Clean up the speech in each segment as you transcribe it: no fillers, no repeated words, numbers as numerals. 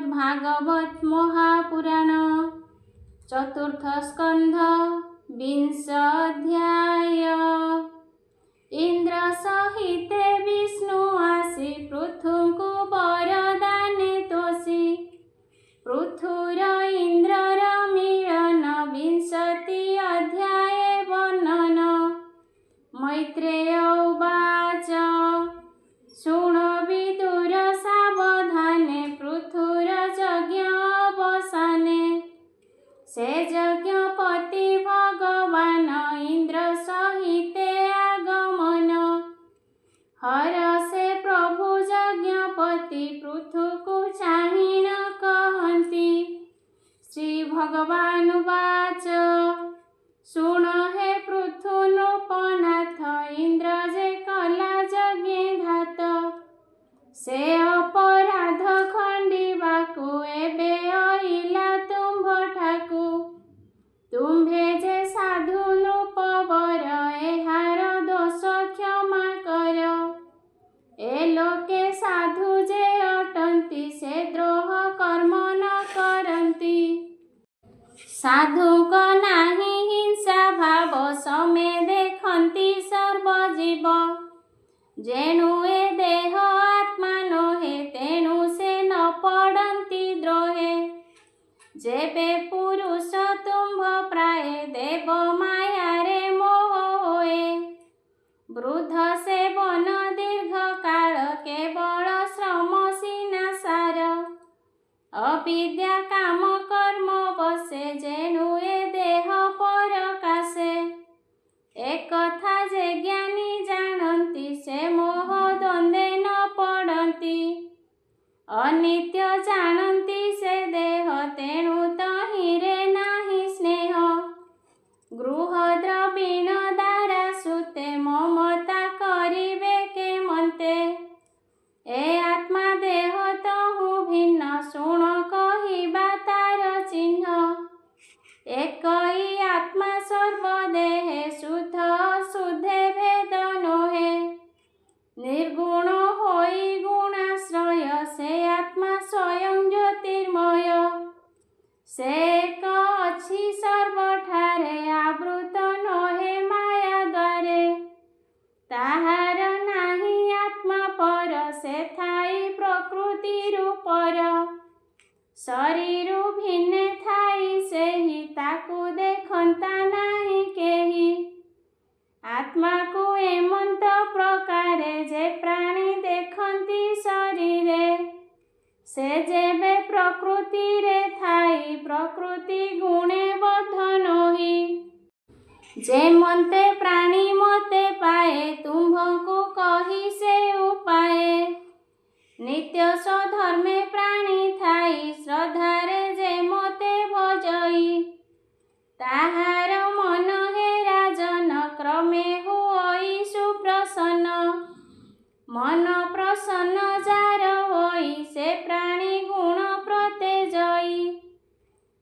श्रीमद्भागवत महापुराण चतुर्थ स्कंध 20 अध्याय। इंद्र सहिते विष्णु आसी पृथु को वरदाने तोषी पृथुर इंद्रर मिलन 20 अध्याये वर्णन। मैत्रेय उवाच शृणु विदुर सावधाने पृथुर यज्ञ अवसाने से यज्ञपति भगवान इंद्र सहिते आगमन। हरसे प्रभु यज्ञपति पृथुकु चाहिण कहन्ति। श्री भगवान उवाच शुण हे पृथु नृपनाथ इंद्र जे कला यज्ञे घात से अपराध खंडिबाकु एबे अइला तुम्भ ठाकु। तुम्भे जे साधु नृपवर एहार दोष क्षमा कर। ए लोके साधु जे अटंती से द्रोह कर्म न करंती। साधुक नाही हिंसा भाव समे देखंती सर्वजीव। जेणु ए देह आत्मा नोहे तेणु से न पड़ंती द्रोहे। जेबे पुरुष तुम्भ प्राय देव माया रे मोह होए। वृद्ध से वन दीर्घ काल केवल श्रम सीना सार। अविद्या काम कर्म बसे जेणु ए देह परकाशे। एक कथा जे ज्ञानी जानती से मोह द्वंद्वे न पड़ती। अनित्य जानती से देह तेणु तहिरे नाही स्नेह। गृह द्रवीण द्वारा सुते ममता करिबे के मन्ते। ए आत्मा देह तहु भिन्न शुण कहिबा तार चिन्ह। एक ही आत्मा सर्वदेहे शुद्ध अशुद्धे भेद नोहे। निर्गुण होई गुणाश्रय से आत्मा स्वयं ज्योतिर्मय। से एक अछि सर्वठारे आवृत नोहे माया द्वारे। ताहार नाही आत्मा पर से थाई प्रकृति रूपर। शरीर भिन्ने थाई से ही ताकु देखंता नाही केही। आत्मा को एमंत प्रकारे जे प्राणी देखंती शरीरे। से जेबे प्रकृति रे थाई प्रकृति गुणे बद्ध नोही। जे मन्ते प्राणी मते पाए तुम्भको कही से उपाये। नित्य स्वधर्मे प्राणी थाई श्रद्धारे जे मते भजई। ताहार मन हे राजन क्रमे होई सुप्रसन्न। मन प्रसन्न जार होई से प्राणी गुण प्रतेजई।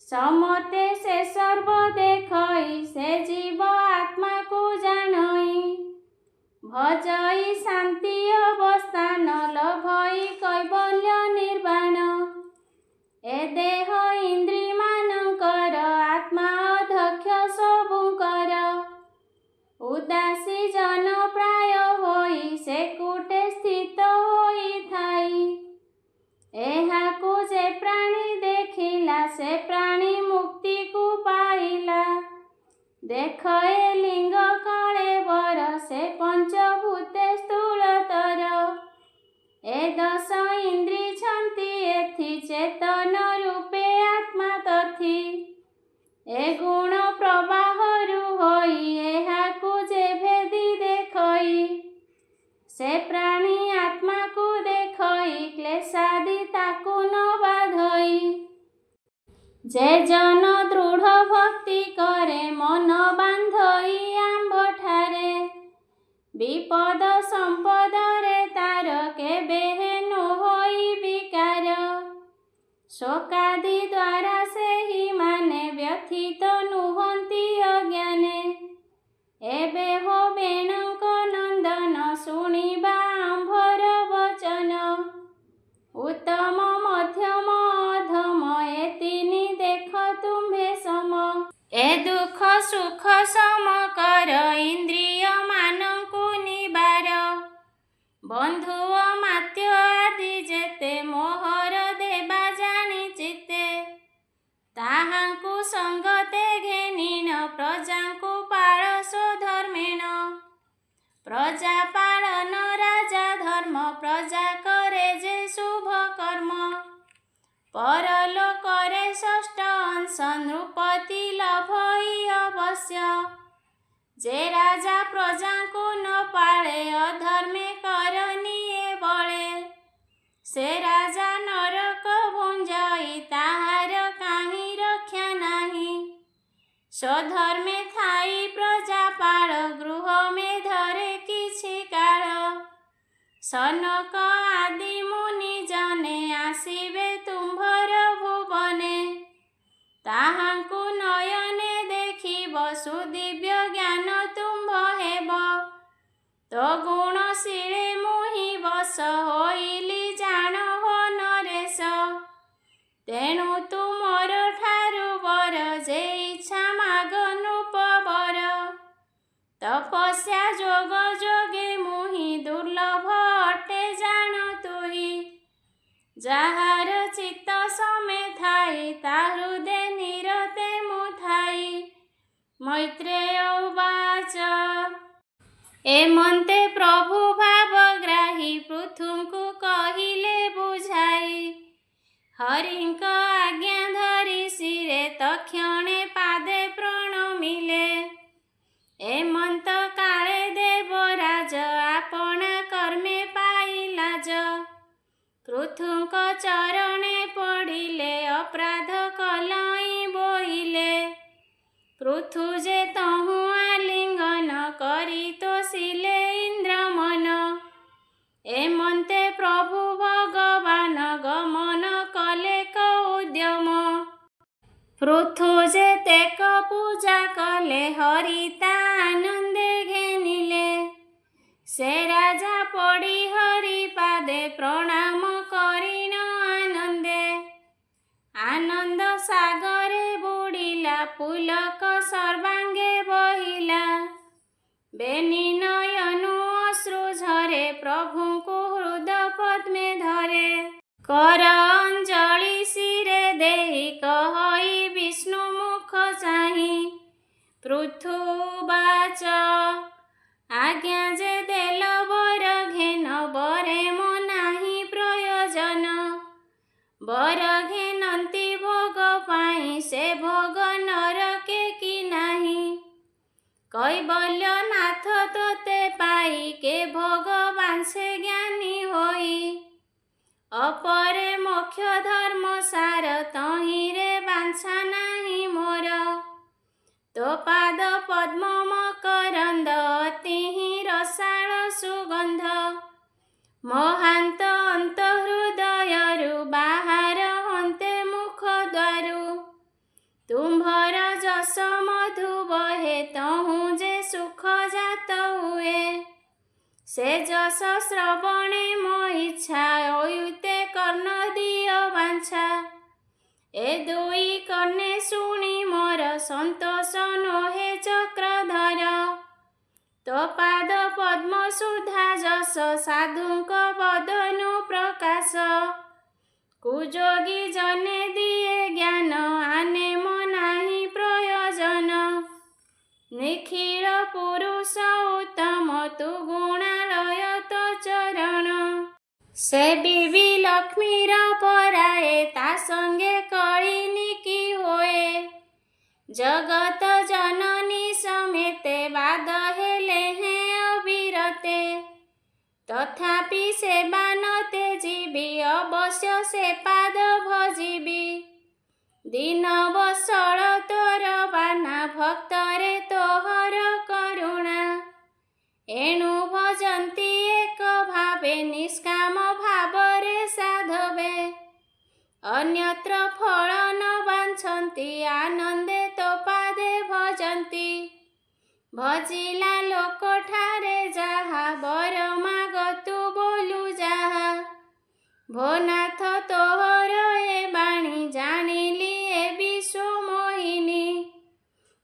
समते से सर्व देखई से जीव आत्मा को जानई। भजई शांति अवस्थान लभई कैवल्य निर्वाण। ए देह इंद्रिय मानकर आत्मा अध्यक्ष सबुकर। उदासी जन प्राय होई से कूटे स्थित होई थाई। एहाकु जे प्राणी देखिला से प्राणी मुक्ति को पाइला। देख ए लिंग कलेवर से पंचभूते स्थूलतर। ए दश इंद्रिय छंती एथि चेतन रूपे आत्मा तथि। ए गुण प्रवाहरु होई एहाकु जे भेदी देखई। से प्राणी आत्मा को देखई क्लेशादि ताकु न बाधई। जे जन दृढ़ भक्ति करे मन बांधई आंबठारे। विपद संपद रे तार केबे न होई विकार। शोकादि द्वारा से ही माने व्यथित नुहंती अज्ञाने। एबे हो बेणुक नंदन शुणिबा आंभर वचन। उत्तम मध्यम ସୁଖ ସମକର ଇନ୍ଦ୍ରିୟ ମାନଙ୍କୁ ନିବାର। ବନ୍ଧୁ ମାତ୍ୟ ଆଦି ଯେତେ ମୋହର ଦେବା ଜାଣି ଚିତେ। ତାହାଙ୍କୁ ସଙ୍ଗତେ ଘେନିଣ ପ୍ରଜାଙ୍କୁ ପାଳ ସ୍ୱଧର୍ମେଣ। ପ୍ରଜା ପାଳନ ରାଜା ଧର୍ମ ପ୍ରଜା କରେ ଯେ ଶୁଭ କର୍ମ। ପରଲୋକରେ ଷଷ୍ଠ ଅଂଶ ନୃପତି ଲଭଇ ଅବଶ୍ୟ। ଯେ ରାଜା ପ୍ରଜାଙ୍କୁ ନ ପାଳେ ଅଧର୍ମେ କର ନିଏ ବଳେ। ସେ ରାଜା ନରକ ଭୁଞ୍ଜଇ ତାହାର କାହିଁ ରକ୍ଷା ନାହିଁ। ସ୍ୱଧର୍ମେ ଥାଇ ପ୍ରଜା ପାଳ ଗୃହ ମେଧରେ କିଛି କାଳ। ସନକ ଆଦି ମୁନି ଜନେ ଆସିବେ ତୁମ୍ଭର ଭୁବନେ। ତାହାଙ୍କୁ ନୟନେ ଦେଖିବ ସୁଦିବ୍ୟ ଜ୍ଞାନ ତୁମ୍ଭ ହେବ। ତ ଗୁଣଶୀଳେ ମୁହିଁ ବଶ ହୋଇଲି ଜାଣ ହୋ ନରେଶ। ତେଣୁ ତୁମର ଠାରୁ ବର ଯେ ଇଚ୍ଛା ମାଗ ନୃପବର। ତପସ୍ୟା ଯୋଗ ଯୋଗେ ମୁହିଁ ଦୁର୍ଲଭ ଅଟେ ଜାଣ ତୁହି। ଯାହାର ଚିତ୍ତ ସମେ ଥାଇ ତା ହୃଦେ ନିରତେ ମୁଁ ଥାଇ। ମୈତ୍ରେୟ ଉବାଚ। ଏମନ୍ତେ ପ୍ରଭୁ ଭାବଗ୍ରାହୀ ପୃଥୁଙ୍କୁ କହିଲେ ବୁଝାଇ। ହରିଙ୍କ ଆଜ୍ଞା ଧରି ଶିରେ ତକ୍ଷଣେ ପାଦେ ପ୍ରଣମିଲେ। ଏମନ୍ତ କାଳେ ଦେବରାଜ ଆପଣା କର୍ମେ ପାଇ ଲାଜ। ପୃଥୁଙ୍କ ଚରଣେ ପଡ଼ିଲେ ଅପରାଧ କଲଇଁ ବୋଇଲେ। ପୃଥୁ ଯେ ତହୁଁ ଆଲିଙ୍ଗନ କରି ତୋଷିଲେ ଇନ୍ଦ୍ରମନ। ଏମନ୍ତେ ପ୍ରଭୁ ଭଗବାନ ଗମନ କଲେ କ ଉଦ୍ୟମ। ପୃଥୁ ଯେତେକ ପୂଜା କଲେ ହରି ତା ଆନନ୍ଦେ ଘେନିଲେ। ସେ ରାଜା ପଡ଼ି ହରି ପାଦେ ପ୍ରଣାମ କରିଣ ଆନନ୍ଦେ। ଆନନ୍ଦ ସାଗରେ ବୁଡ଼ିଲା ପୁଲକ ସର୍ବାଙ୍ଗେ ବହିଲା। ବେନି ନୟନୁ ଅଶ୍ରୁ ଝରେ ପ୍ରଭୁଙ୍କୁ ହୃଦ ପଦ୍ମେ ଧରେ। କର ଅଞ୍ଜଳି ଶିରେ ଦେଇ କହଇ ବିଷ୍ଣୁ ମୁଖ ଚାହିଁ। ପୃଥୁ ଉବାଚ। ଆଜ୍ଞା ଯେ ଦେଲ ବର ଘେନ ବରେ ମୋ ନାହିଁ ପ୍ରୟୋଜନ। ବର ଘେନନ୍ତି ଭୋଗ ପାଇଁ ସେ ଭୋଗ ନରକେ କି ନାହିଁ। କୈବଲ୍ୟ ନାଥ ତୋତେ ପାଇ କେ ଭୋଗ ବାଂଛେ ଜ୍ଞାନୀ ହୋଇ। ଅପରେ ମୋକ୍ଷ ଧର୍ମ ସାର ତହିଁରେ ବାଂଛା ନାହିଁ ମୋର। ତୋ ପାଦ ପଦ୍ମ ମକରନ୍ଦ ଅତିହିଁ ରସାଳ ସୁଗନ୍ଧ। ମହାନ୍ତ ଅନ୍ତ ହୃଦୟରୁ ବାହାର ହନ୍ତେ ମୁଖ ଦ୍ୱାରୁ। ତୁମ୍ଭର ଯଶ ମଧୁ ବହେ ତହୁଁ ଯେ ସୁଖ ଜାତ ହୁଏ। ସେ ଯଶ ଶ୍ରବଣେ ମୋ ଇଚ୍ଛା ଅୟୁତେ କର୍ଣ୍ଣ ଦିଅ ବାଞ୍ଛା। ଏ ଦୁଇ କର୍ଣ୍ଣେ ଶୁଣି ମୋର ସନ୍ତୋଷ ନୋହେ ଚକ୍ରଧର। ତୋ ପାଦ ପଦ୍ମ ସୁଧା ଯଶ ସାଧୁଙ୍କ ବଦନୁ ପ୍ରକାଶ। କୁଯୋଗୀ ଜନେ ଦିଏ ଜ୍ଞାନ ଆନେ ମୋ ନାହିଁ ପ୍ରୟୋଜନ। ନିଖିଳ ପୁରୁଷ ଉତ୍ତମ ତୁ ଗୁଣାଳୟ ତୋ ଚରଣ। ସେବିବି ଲକ୍ଷ୍ମୀର ପରାଏ ତା ସଙ୍ଗେ କଳିନି କି ହୋଏ। ଜଗତ ଜନନୀ ସಮೇତେ ବାଦ ହେଲେ ହେଁ ଅବିରତେ। ତଥାପି ସେବା ନତେ ଯିବି ଅବଶ୍ୟ ସେ ପାଦ ଭଜିବି। ଦୀନ ବତ୍ସଳ ତୋର ବାନା ଭକ୍ତରେ ତୋହର କରୁଣା। ଏଣୁ ଭଜନ୍ତି ଏକ ଭାବେ ନିଷ୍କାମ ଭାବରେ ସାଧବେ। ଅନ୍ୟତ୍ର ଫଳ ନ ବାଞ୍ଛନ୍ତି ଆନନ୍ଦେ ତୋ ପାଦେ ଭଜନ୍ତି। ଭଜିଲା ଲୋକଠାରେ ଯାହା ବର ମାଗ ତୁ ବୋଲୁ ଯାହା। ଭୋନାଥ ତୋହର ଏ ବାଣୀ ଜାଣିଲି ଏ ବିଶ୍ୱ ମୋହିନୀ।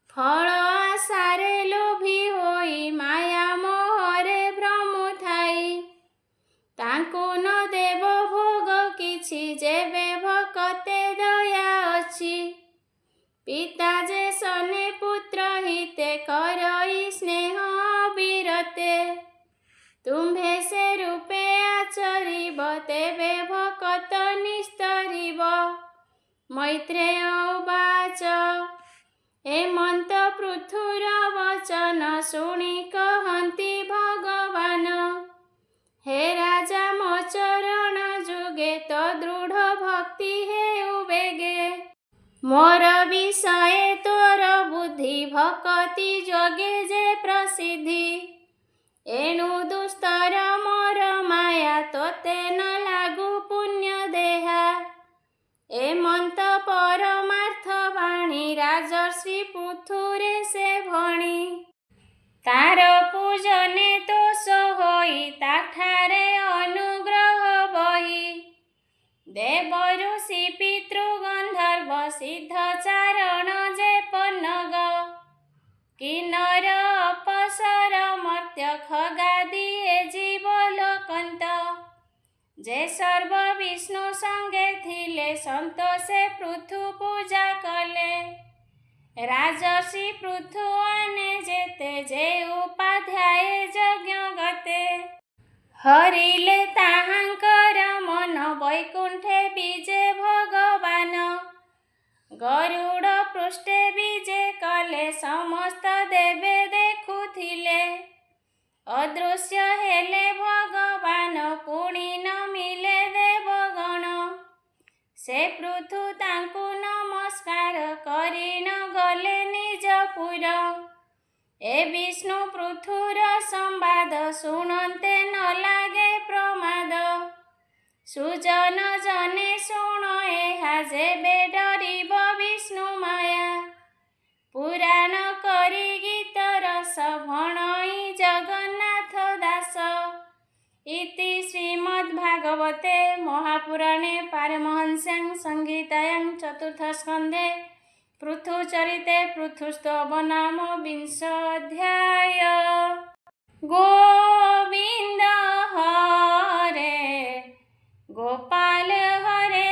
ଫଳ जेबे भकते दया अछि। पिता जे सने पुत्र हिते करई स्नेह बिरते। तुम्भे से रूपे आचरिब तेबे भकत निस्तरिब। मैत्रेय उवाच हेमंत पृथुर वचन शुणि कहन्ति भगवान। हे राजा मो चरण जुगे तो दृढ़ भक्ति हेउ बेगे। मोर विषये तोर बुद्धि भक्ति जोगे जे प्रसिद्धि। एणु दुस्तर मोर माया तोते न लागू पुण्य देहा। हेमंत परमार्थ बाणी राजर्षि पृथुरे से भणी। तार पूजने दोष होई ताठारे अनुग्रह बही। देव ऋषि पितृ गंधर्व सिद्ध चारण जे पन्नग। किन्नर अपसर मर्त्य खगादी ए जीव लोकंत। जे सर्व विष्णु संगे थिले संतोषे पृथु पूजा कले। राजर्षि पृथु आने जेते जे उपाध्याय यज्ञ गते। हरिले ताहांकर मन वैकुंठे बीजे भगवान। गरुड़ पृष्ठे बीजे कले समस्त देवे देखुथिले। अदृश्य हेले भगवान पुणी न मिले देवगण। से पृथु तांकु नमस्कार करि न गले निजपुर। ए विष्णु पृथुर संवाद शुणन्ते न लागे प्रमाद। सुजन जने शुण एहा जेबे डरिब विष्णु माया। पुराण करी गीत रस भणई जगन्नाथ दास। इति श्रीमद्भागवते महापुराणे पारमहंस्यां संहितायां चतुर्थ स्कन्धे पृथुचरिते पृथुस्तव नाम विंशोऽध्याय। गोविंद हरे गोपाल हरे